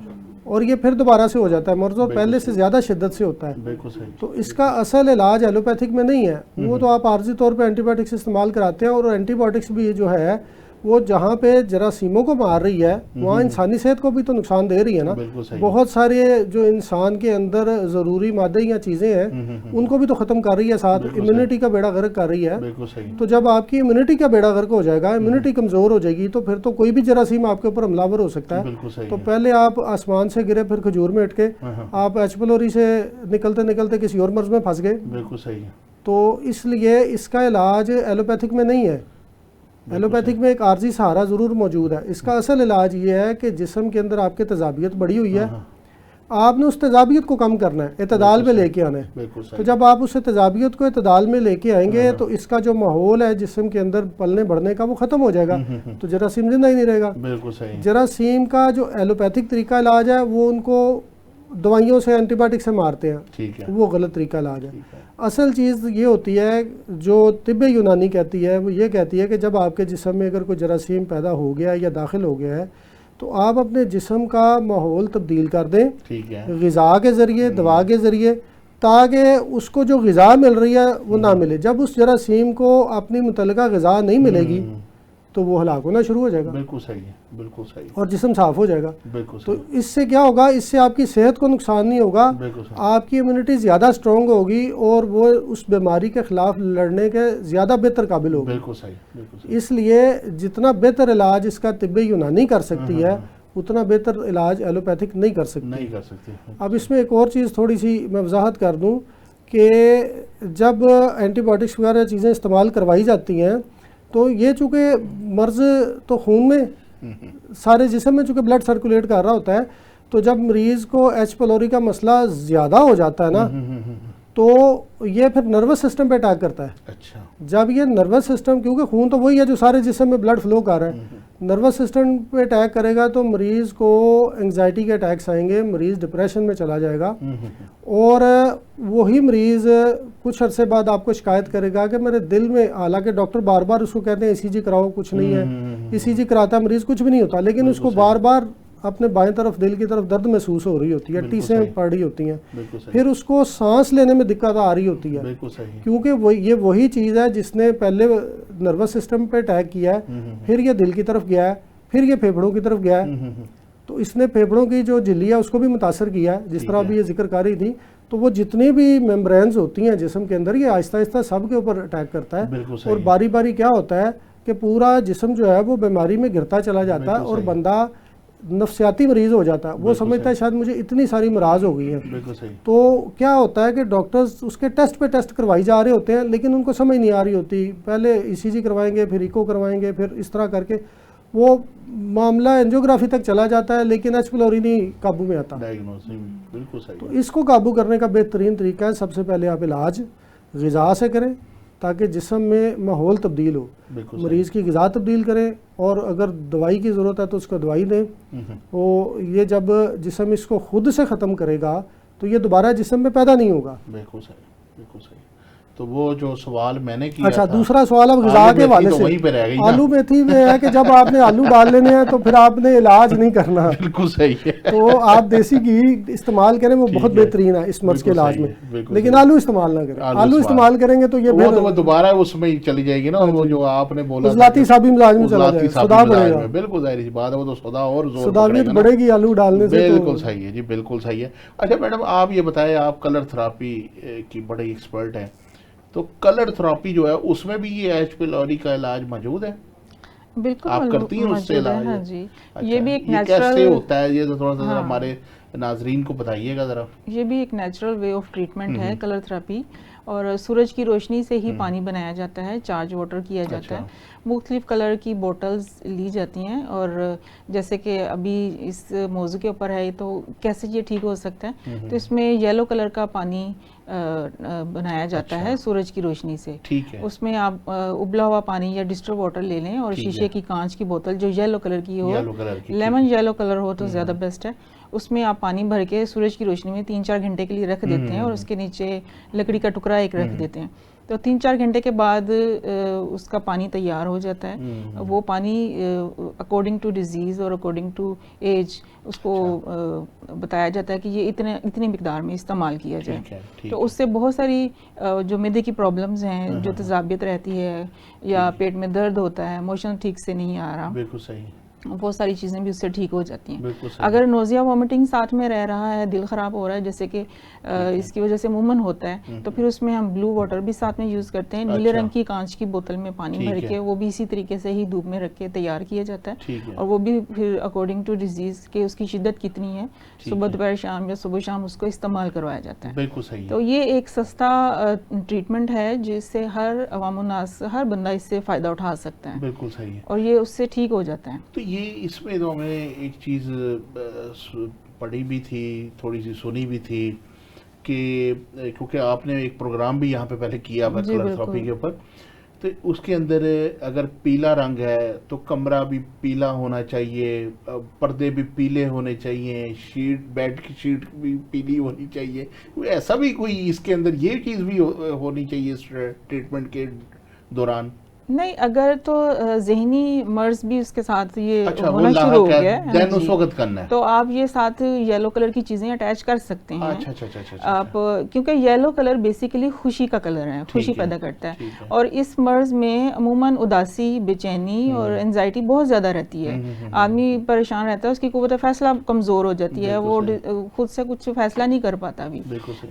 اور یہ پھر دوبارہ سے ہو جاتا ہے مرض, اور پہلے سے زیادہ شدت سے ہوتا ہے. بالکل صحیح. تو اس کا اصل علاج ایلوپیتھک میں نہیں ہے. وہ تو آپ عارضی طور پہ اینٹی بائیوٹکس استعمال کراتے ہیں, اور اینٹی بائیوٹکس بھی جو ہے وہ جہاں پہ جراثیموں کو مار رہی ہے وہاں انسانی صحت کو بھی تو نقصان دے رہی ہے نا. بہت سارے جو انسان کے اندر ضروری مادے یا چیزیں ہیں ان کو بھی تو ختم کر رہی ہے, ساتھ امیونٹی کا بیڑا غرق کر رہی ہے. تو جب آپ کی امیونٹی کا بیڑا غرق ہو جائے گا, امیونٹی کمزور ہو جائے گی, تو پھر تو کوئی بھی جراثیم آپ کے اوپر حملہ آور ہو سکتا ہے. تو پہلے آپ آسمان سے گرے پھر کھجور میں اٹکے, آپ ایچ پیلوری سے نکلتے نکلتے کسی اور مرض میں پھنس گئے. بالکل صحیح. تو اس لیے اس کا علاج ایلوپیتھک میں نہیں ہے. ایلوپیتھک میں ایک عارضی سہارا ضرور موجود ہے. اس کا اصل علاج یہ ہے کہ جسم کے اندر آپ کے تیزابیت بڑھی ہوئی ہے, آپ نے اس تیزابیت کو کم کرنا ہے, اعتدال میں لے کے آنا ہے. تو جب آپ اس تیزابیت کو اعتدال میں لے کے آئیں گے تو اس کا جو ماحول ہے جسم کے اندر پلنے بڑھنے کا وہ ختم ہو جائے گا, تو جراثیم زندہ ہی نہیں رہے گا. بالکل صحیح. جراثیم کا جو ایلوپیتھک طریقہ علاج ہے وہ ان کو دوائیوں سے اینٹی بائیوٹک سے مارتے ہیں, وہ غلط طریقہ علاج ہے. اصل چیز یہ ہوتی ہے جو طب یونانی کہتی ہے, وہ یہ کہتی ہے کہ جب آپ کے جسم میں اگر کوئی جراثیم پیدا ہو گیا یا داخل ہو گیا ہے تو آپ اپنے جسم کا ماحول تبدیل کر دیں غذا کے ذریعے, دوا کے ذریعے, تاکہ اس کو جو غذا مل رہی ہے وہ نہ ملے. جب اس جراثیم کو اپنی متعلقہ غذا نہیں ملے گی تو وہ ہلاک ہونا شروع ہو جائے گا. بالکل صحیح ہے, بالکل صحیح. اور جسم صاف ہو جائے گا. بالکل تو اس سے کیا ہوگا, اس سے آپ کی صحت کو نقصان نہیں ہوگا, آپ کی امیونٹی زیادہ سٹرونگ ہوگی اور وہ اس بیماری کے خلاف لڑنے کے زیادہ بہتر قابل ہوگی. بالکل صحیح, بالکل صحیح. اس لیے جتنا بہتر علاج اس کا طب یونانی کر سکتی ہے اتنا بہتر علاج ایلوپیتھک نہیں کر سکتی. اب اس میں ایک اور چیز تھوڑی سی میں وضاحت کر دوں کہ جب اینٹی بائیوٹکس وغیرہ چیزیں استعمال کروائی جاتی ہیں تو یہ چونکہ مرض تو خون میں سارے جسم میں چونکہ بلڈ سرکولیٹ کر رہا ہوتا ہے, تو جب مریض کو ایچ پیلوری کا مسئلہ زیادہ ہو جاتا ہے نا تو یہ پھر نروس سسٹم پہ اٹیک کرتا ہے. اچھا. جب یہ نروس سسٹم, کیونکہ خون تو وہی ہے جو سارے جسم میں بلڈ فلو کر رہا ہے, نروس سسٹم پہ اٹیک کرے گا تو مریض کو انگزائٹی کے اٹیکس آئیں گے, مریض ڈپریشن میں چلا جائے گا, اور وہی مریض کچھ عرصے بعد آپ کو شکایت کرے گا کہ میرے دل میں, حالانکہ ڈاکٹر بار بار اس کو کہتے ہیں ECG کراؤ, کچھ نہیں ہے, ECG کراتا ہے مریض, کچھ بھی نہیں ہوتا, لیکن اس کو بار بار اپنے بائیں طرف دل کی طرف درد محسوس ہو رہی ہوتی ہے, ٹیسیں پڑ رہی ہوتی ہیں, پھر اس کو سانس لینے میں دقت آ رہی ہوتی ہے, کیونکہ یہ وہی چیز ہے جس نے پہلے نروس سسٹم پہ اٹیک کیا ہے, پھر یہ دل کی طرف گیا ہے, پھر یہ پھیپھڑوں کی طرف گیا ہے, تو اس نے پھیپھڑوں کی جو جھلی ہے اس کو بھی متاثر کیا ہے, جس طرح بھی یہ ذکر کر رہی تھی. تو وہ جتنی بھی میمبرینز ہوتی ہیں جسم کے اندر, یہ آہستہ آہستہ سب کے اوپر اٹیک کرتا ہے, اور باری باری کیا ہوتا ہے کہ پورا جسم جو ہے وہ بیماری میں گرتا چلا جاتا ہے, اور بندہ نفسیاتی مریض ہو جاتا ہے. وہ سمجھتا ہے شاید مجھے اتنی ساری امراض ہو گئی ہیں. تو کیا ہوتا ہے کہ ڈاکٹرز اس کے ٹیسٹ پہ ٹیسٹ کروائی جا رہے ہوتے ہیں, لیکن ان کو سمجھ نہیں آ رہی ہوتی. پہلے ECG کروائیں گے, پھر ایکو کروائیں گے, پھر اس طرح کر کے وہ معاملہ اینجیوگرافی تک چلا جاتا ہے, لیکن ایچ پیلوری نہیں قابو میں آتا. تو اس کو قابو کرنے کا بہترین طریقہ ہے سب سے پہلے آپ علاج غذا سے کریں, تاکہ جسم میں ماحول تبدیل ہو، بالکل مریض کی غذا تبدیل کریں، اور اگر دوائی کی ضرورت ہے تو اس کو دوائی دیں. وہ یہ جب جسم اس کو خود سے ختم کرے گا تو یہ دوبارہ جسم میں پیدا نہیں ہوگا. بالکل صحیح، بالکل صحیح. تو وہ جو سوال میں نے کیا اچھا تھا، دوسرا سوال اب غذا آلو کے میتھی حوالے تو سے. وہیں پہ رہ گئی نا. آلو میتھی میں ہے کہ جب آپ نے آلو ڈال لینے ہیں تو پھر آپ نے علاج نہیں کرنا. بالکل صحیح ہے. تو آپ دیسی گھی استعمال کریں، وہ ٹھیک بہت ہے. بہترین ہے اس مرض کے بالکل علاج صحیح میں. ہے، بالکل لیکن صحیح. آلو استعمال نہ کریں. آلو آلو استعمال کریں گے تو یہ وہ تو وہ پھر دوبارہ اس میں ہی چلی جائے گی نا، وہ جو آپ نے بولا تھا عضلاتی کہ سابی مزاج میں چلا عضلاتی جائے، سابی صدا مزاج بڑھے گا. میں. بالکل ظاہر سی بات ہے، وہ تو صدا اور زور صداویت پکڑے گا نا. بڑھے گی آلو ڈالنے سے. تو بالکل صحیح ہے جی، بالکل صحیح ہے. اچھا میڈم آپ یہ بتائیں، آپ کلر تھراپی کی بڑے ایکسپرٹ ہیں، تو کلر تھراپی جو ہے اس میں بھی یہ ایچ پیلوری کا علاج موجود ہے؟ بالکل آپ کرتی ہیں اس سے موجود ہے. علاج؟ ہاں جی. اچھا، یہ بھی ایک کیسے نیچرل، ہوتا ہے؟ یہ تو تھوڑا سا ذرا ہاں، ہمارے ناظرین کو بتائیے گا ذرا. یہ بھی ایک نیچرل وے آف ٹریٹمنٹ ہے کلر تھراپی. اور سورج کی روشنی سے ہی پانی بنایا جاتا ہے، چارج واٹر کیا جاتا ہے. مختلف کلر کی بوٹلز لی جاتی ہیں، اور جیسے کہ ابھی اس موضوع کے اوپر ہے تو کیسے یہ ٹھیک ہو سکتا ہے، تو اس میں یلو کلر کا پانی بنایا جاتا ہے سورج کی روشنی سے. ٹھیک ہے. اس میں آپ ابلا ہوا پانی یا ڈسٹل واٹر لے لیں، اور شیشے کی کانچ کی بوتل جو یلو کلر کی ہو، یلو کلر کی، لیمن یلو کلر ہو تو زیادہ بیسٹ ہے. اس میں آپ پانی بھر کے سورج کی روشنی میں 3-4 گھنٹے کے لیے رکھ دیتے ہیں، اور اس کے نیچے لکڑی کا ٹکڑا ایک رکھ دیتے ہیں. تو 3-4 گھنٹے کے بعد اس کا پانی تیار ہو جاتا ہے. وہ پانی اکارڈنگ ٹو ڈیزیز اور اکارڈنگ ٹو ایج اس کو بتایا جاتا ہے کہ یہ اتنی مقدار میں استعمال کیا جائے. تو اس سے بہت ساری جو معدے کی پرابلمز ہیں، جو تذابیت رہتی ہے یا پیٹ میں درد ہوتا ہے، موشن ٹھیک سے نہیں آ رہا، بالکل صحیح، بہت ساری چیزیں بھی اس سے ٹھیک ہو جاتی ہیں. بالکل صحیح. اگر نوزیا وامٹنگ ساتھ میں رہ رہا ہے، دل خراب ہو رہا ہے جیسے کہ اس کی وجہ سے مومن ہوتا ہے، تو پھر اس میں ہم بلو واٹر بھی ساتھ میں یوز کرتے ہیں. نیلے رنگ کی کانچ کی بوتل میں پانی بھر کے وہ بھی اسی طریقے سے ہی دھوپ میں رکھ کے تیار کیا جاتا ہے. اور وہ بھی پھر اکارڈنگ ٹو ڈیزیز کہ اس کی شدت کتنی ہے، صبح دوپہر شام یا صبح شام اس کو استعمال کروایا جاتا ہے. بالکل صحیح. تو یہ ایک سستا ٹریٹمنٹ ہے جس سے ہر عوام الناس، ہر بندہ اس سے فائدہ اٹھا سکتا ہے. بالکل صحیح ہے. اور یہ اس سے ٹھیک ہو جاتا ہے. تو یہ اس میں تو ہم نے ایک چیز پڑھی بھی تھی، تھوڑی سی سنی بھی تھی کہ کیونکہ آپ نے ایک پروگرام بھی یہاں پہ پہلے کیا ہوا کلر تھراپی کے اوپر، تو اس کے اندر اگر پیلا رنگ ہے تو کمرہ بھی پیلا ہونا چاہیے، پردے بھی پیلے ہونے چاہیے، شیٹ، بیڈ کی شیٹ بھی پیلی ہونی چاہیے. ایسا بھی کوئی اس کے اندر یہ چیز بھی ہونی چاہیے اس ٹریٹمنٹ کے دوران؟ نہیں، اگر تو ذہنی مرض بھی اس کے ساتھ یہ اچھا ہونا شروع ہو گیا ہے دین اس وقت کرنا ہے تو آپ یہ ساتھ یلو کلر کی چیزیں اٹیچ کر سکتے ہیں. اچھا اچھا اچھا آپ کیونکہ یلو کلر بیسیکلی خوشی کا کلر ہے، خوشی پیدا کرتا ہے. اور اس مرض میں عموماً اداسی، بے چینی اور انزائٹی بہت زیادہ رہتی ہے. آدمی پریشان رہتا ہے، اس کی قوت فیصلہ کمزور ہو جاتی ہے، وہ خود سے کچھ فیصلہ نہیں کر پاتا بھی.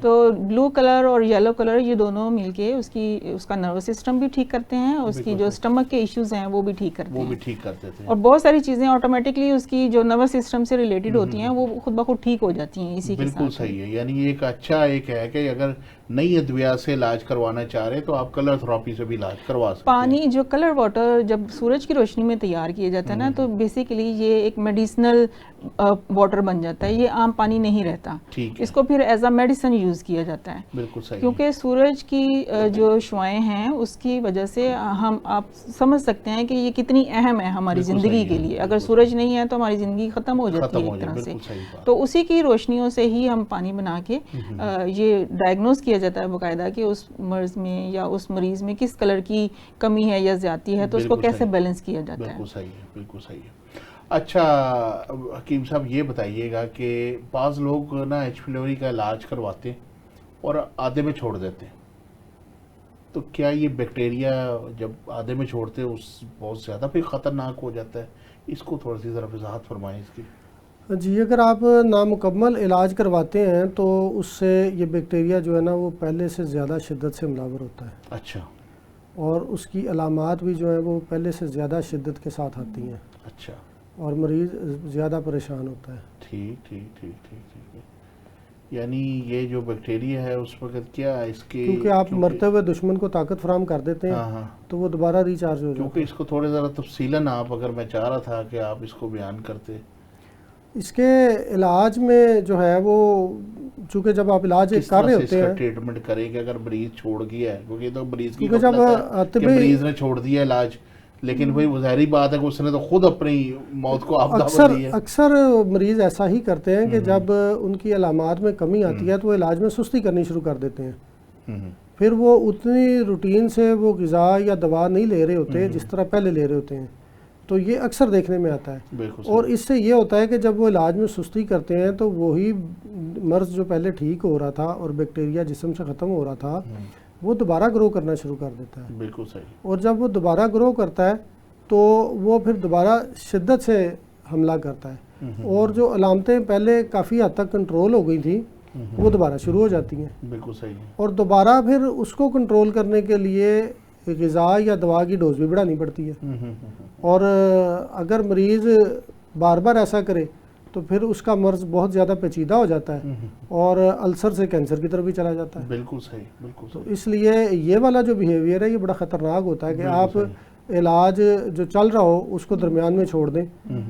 تو بلو کلر اور یلو کلر یہ دونوں مل کے اس کا نروس سسٹم بھی ٹھیک کرتے ہیں، اس کی جو سٹمک کے ایشوز ہیں وہ بھی ٹھیک کرتے ہیں. اور بہت ساری چیزیں آٹومیٹکلی اس کی جو نروس سسٹم سے ریلیٹڈ ہوتی ہیں وہ خود بخود ٹھیک ہو جاتی ہیں اسی کے ساتھ. بالکل صحیح ہے. یعنی یہ ایک اچھا ایک ہے کہ اگر نئی ادویات سے علاج کروانا چاہ رہے تو آپ کلر تھراپی سے بھی علاج کروا سکتے ہیں. پانی جو کلر واٹر جب سورج کی روشنی میں تیار کیا جاتا ہے نا، تو بیسیکلی یہ ایک میڈیسنل واٹر بن جاتا ہے، یہ عام پانی نہیں رہتا. اس کو پھر ایز اے میڈیسن یوز کیا جاتا ہے. بالکل صحیح. کیونکہ سورج کی جو شعاعیں ہیں اس کی وجہ سے آپ سمجھ سکتے ہیں کہ یہ کتنی اہم ہے ہماری زندگی کے لیے. اگر سورج نہیں ہے تو ہماری زندگی ختم ہو جاتی ہے ایک طرح سے. تو اسی کی روشنیوں سے ہی ہم پانی بنا کے یہ ڈائگنوز کیا جاتا ہے باقاعدہ کہ اس مرض میں یا اس مریض میں کس کلر کی کمی ہے یا زیادتی ہے، تو اس کو کیسے بیلنس کیا جاتا ہے. بالکل صحیح ہے، بالکل صحیح ہے. اچھا حکیم صاحب یہ بتائیے گا کہ بعض لوگ نا ایچ پیلوری کا علاج کرواتے ہیں اور آدھے میں چھوڑ دیتے ہیں، تو کیا یہ بیکٹیریا جب آدھے میں چھوڑتے ہیں اس بہت زیادہ پھر خطرناک ہو جاتا ہے؟ اس کو تھوڑا سی ذرا وضاحت فرمائیں اس کی. جی، اگر آپ نامکمل علاج کرواتے ہیں تو اس سے یہ بیکٹیریا جو ہے نا وہ پہلے سے زیادہ شدت سے ملاور ہوتا ہے. اچھا. اور اس کی علامات بھی جو ہیں وہ پہلے سے زیادہ شدت کے ساتھ آتی ہیں. اچھا. اور مریض زیادہ پریشان ہوتا ہے. ٹھیک ٹھیک ٹھیک ٹھیک ٹھیک. یعنی یہ جو بیکٹیریا ہے اس وقت کیا اس کی، کیونکہ آپ مرتے ہوئے دشمن کو طاقت فراہم کر دیتے ہیں تو وہ دوبارہ ریچارج ہو جاتا ہے. کیونکہ اس کو تھوڑے ذرا تفصیلاً آپ، اگر میں چاہ رہا تھا کہ آپ اس کو بیان کرتے. اس کے علاج میں جو ہے وہ چونکہ جب آپ علاج کر رہے ہوتے ہیں ٹریٹمنٹ کریں کہ اگر مریض چھوڑ گیا ہے، کیونکہ یہ تو مریض کی کیونکہ جب غفلت ہے کہ مریض نے چھوڑ دیا علاج، لیکن وہی ظاہری بات ہے کہ اس نے تو خود اپنی موت کو آپ دعوت دی ہے۔ اکثر مریض ایسا ہی کرتے ہیں کہ جب ان کی علامات میں کمی آتی ہے تو وہ علاج میں سستی کرنی شروع کر دیتے ہیں، پھر وہ اتنی روٹین سے وہ غذا یا دوا نہیں لے رہے ہوتے جس طرح پہلے لے رہے ہوتے ہیں، تو یہ اکثر دیکھنے میں آتا ہے۔ اور اس سے یہ ہوتا ہے کہ جب وہ علاج میں سستی کرتے ہیں تو وہی مرض جو پہلے ٹھیک ہو رہا تھا اور بیکٹیریا جسم سے ختم ہو رہا تھا وہ دوبارہ گرو کرنا شروع کر دیتا ہے۔ بالکل صحیح۔ اور جب وہ دوبارہ گرو کرتا ہے تو وہ پھر دوبارہ شدت سے حملہ کرتا ہے، اور جو علامتیں پہلے کافی حد تک کنٹرول ہو گئی تھیں وہ دوبارہ شروع ہو جاتی ہیں۔ بالکل صحیح۔ اور دوبارہ پھر اس کو کنٹرول کرنے کے لیے غذا یا دوا کی ڈوز بھی بڑھانی پڑتی ہے، اور اگر مریض بار بار ایسا کرے تو پھر اس کا مرض بہت زیادہ پیچیدہ ہو جاتا ہے اور السر سے کینسر کی طرف بھی چلا جاتا ہے۔ بالکل صحیح، بالکل تو صحیح۔ اس لیے یہ والا جو بیہیویئر ہے یہ بڑا خطرناک ہوتا ہے کہ آپ علاج جو چل رہا ہو اس کو درمیان میں چھوڑ دیں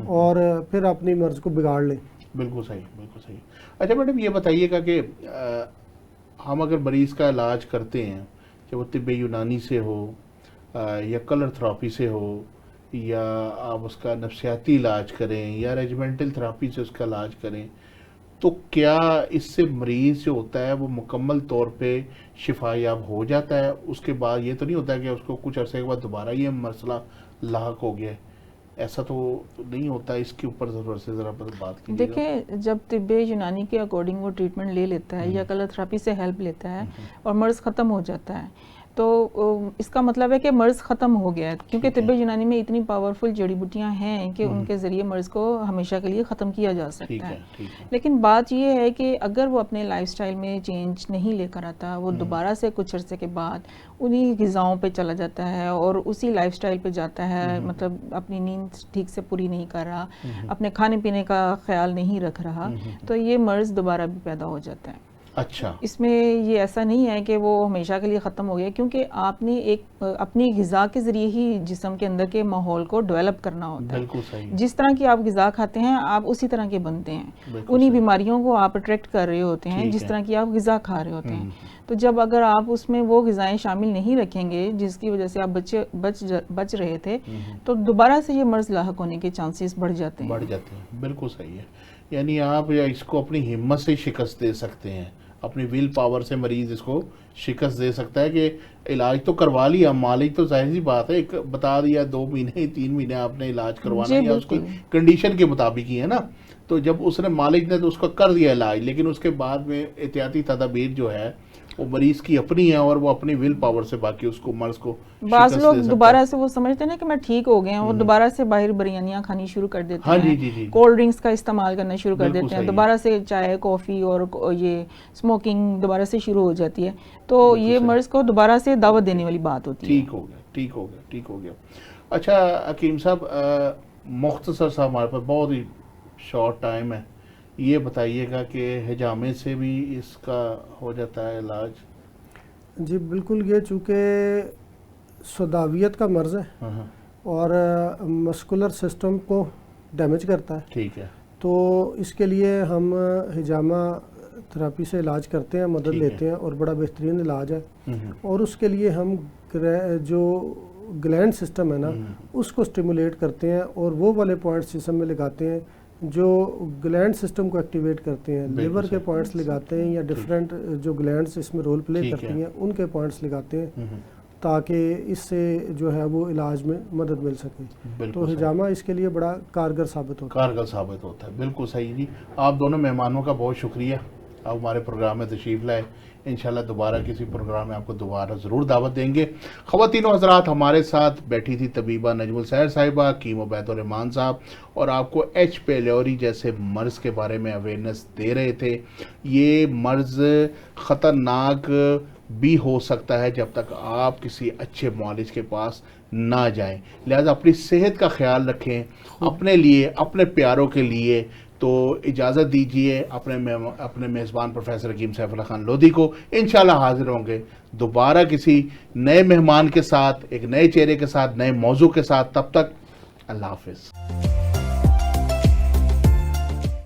اور پھر اپنی مرض کو بگاڑ لیں۔ بالکل صحیح، بالکل صحیح۔ اچھا میڈم یہ بتائیے گا کہ ہم اگر مریض کا علاج کرتے ہیں کہ وہ طب یونانی سے ہو یا کلر تھراپی سے ہو یا آپ اس کا نفسیاتی علاج کریں یا ریجیمنٹل تھراپی سے اس کا علاج کریں، تو کیا اس سے مریض جو ہوتا ہے وہ مکمل طور پہ شفا یاب ہو جاتا ہے؟ اس کے بعد یہ تو نہیں ہوتا ہے کہ اس کو کچھ عرصے کے بعد دوبارہ یہ مسئلہ لاحق ہو گیا ہے؟ ایسا تو نہیں ہوتا، اس کے اوپر ضرورت سے ذرا بات کیجیے۔ دیکھیں جب طب یونانی کے اکارڈنگ وہ ٹریٹمنٹ لے لیتا ہے یا کلر تھراپی سے ہیلپ لیتا ہے اور مرض ختم ہو جاتا ہے تو اس کا مطلب ہے کہ مرض ختم ہو گیا ہے، کیونکہ طب یونانی میں اتنی پاورفل جڑی بوٹیاں ہیں کہ ان کے ذریعے مرض کو ہمیشہ کے لیے ختم کیا جا سکتا ہے۔ لیکن بات یہ ہے کہ اگر وہ اپنے لائف سٹائل میں چینج نہیں لے کر آتا، وہ دوبارہ سے کچھ عرصے کے بعد انہی غذاؤں پہ چلا جاتا ہے اور اسی لائف سٹائل پہ جاتا ہے، مطلب اپنی نیند ٹھیک سے پوری نہیں کر رہا، اپنے کھانے پینے کا خیال نہیں رکھ رہا، تو یہ مرض دوبارہ بھی پیدا ہو جاتا ہے۔ اچھا، اس میں یہ ایسا نہیں ہے کہ وہ ہمیشہ کے لیے ختم ہو گیا، کیونکہ آپ نے ایک اپنی غذا کے ذریعے ہی جسم کے اندر کے ماحول کو ڈیولپ کرنا ہوتا ہے۔ بالکل صحیح۔ جس طرح کی آپ غذا کھاتے ہیں آپ اسی طرح کے بنتے ہیں، انہی بیماریوں کو آپ اٹریکٹ کر رہے ہوتے ہیں جس طرح کی آپ غذا کھا رہے ہوتے ہیں۔ تو جب اگر آپ اس میں وہ غذائیں شامل نہیں رکھیں گے جس کی وجہ سے آپ بچ رہے تھے تو دوبارہ سے یہ مرض لاحق ہونے کے چانسز بڑھ جاتے ہیں۔ بالکل صحیح ہے، یعنی آپ اس کو اپنی ہمت سے شکست دے سکتے ہیں، اپنی ویل پاور سے مریض اس کو شکست دے سکتا ہے کہ علاج تو کروا لیا، مالک تو ظاہر سی بات ہے ایک بتا دیا 2 مہینے 3 مہینے آپ نے علاج کروانا یا اس کی کنڈیشن کے مطابق ہی ہے نا، تو جب اس نے مالک نے تو اس کو کر دیا علاج، لیکن اس کے بعد میں احتیاطی تدابیر جو ہے وہ مریض کی اپنی ہے اور وہ اپنی ویل پاور سے باقی اس کو مرض کو بعض لوگ دوبارہ سے وہ سمجھتے ہیں نا کہ میں ٹھیک ہو گئے ہیں، وہ دوبارہ سے باہر بریانیاں کھانی شروع کر دیتے ہیں، کولڈ ڈرنکس کا استعمال کرنا شروع کر دیتے ہیں، دوبارہ سے چائے کافی اور یہ اسموکنگ دوبارہ سے شروع ہو جاتی ہے، تو یہ مرض کو دوبارہ سے دعوت دینے والی بات ہوتی ہے۔ ٹھیک ہو گیا۔ اچھا حکیم صاحب، مختصر سا ہمارے پاس بہت ہی شارٹ ٹائم ہے، یہ بتائیے گا کہ حجامے سے بھی اس کا ہو جاتا ہے علاج؟ جی بالکل، یہ چونکہ سوداویت کا مرض ہے اور مسکولر سسٹم کو ڈیمیج کرتا ہے، ٹھیک ہے، تو اس کے لیے ہم حجامہ تھراپی سے علاج کرتے ہیں، مدد لیتے ہیں اور بڑا بہترین علاج ہے، اور اس کے لیے ہم جو گلینڈ سسٹم ہے نا اس کو سٹیمولیٹ کرتے ہیں اور وہ والے پوائنٹس جسم میں لگاتے ہیں جو گلینڈ سسٹم کو ایکٹیویٹ کرتے ہیں، لیور کے پوائنٹس لگاتے ہیں یا ڈیفرنٹ جو گلینڈس اس میں رول پلے کرتی ہیں ان کے پوائنٹس لگاتے ہیں تاکہ اس سے جو ہے وہ علاج میں مدد مل سکے، تو حجامہ اس کے لیے بڑا کارگر ثابت ہوتا ہے۔ بالکل صحیح جی، آپ دونوں مہمانوں کا بہت شکریہ، آپ ہمارے پروگرام میں تشریف لائے، انشاءاللہ دوبارہ کسی پروگرام میں آپ کو دوبارہ ضرور دعوت دیں گے۔ خواتین و حضرات، ہمارے ساتھ بیٹھی تھی طبیبہ نجم السحر صاحبہ، حکیم عبید الرحمان صاحب، اور آپ کو ایچ پیلوری جیسے مرض کے بارے میں اویئرنیس دے رہے تھے۔ یہ مرض خطرناک بھی ہو سکتا ہے جب تک آپ کسی اچھے معالج کے پاس نہ جائیں، لہذا اپنی صحت کا خیال رکھیں، اپنے لیے، اپنے پیاروں کے لیے۔ تو اجازت دیجیے اپنے میزبان پروفیسر حکیم سیف اللہ خان لودھی کو، انشاءاللہ حاضر ہوں گے دوبارہ کسی نئے مہمان کے ساتھ، ایک نئے چہرے کے ساتھ، نئے موضوع کے ساتھ۔ تب تک اللہ حافظ۔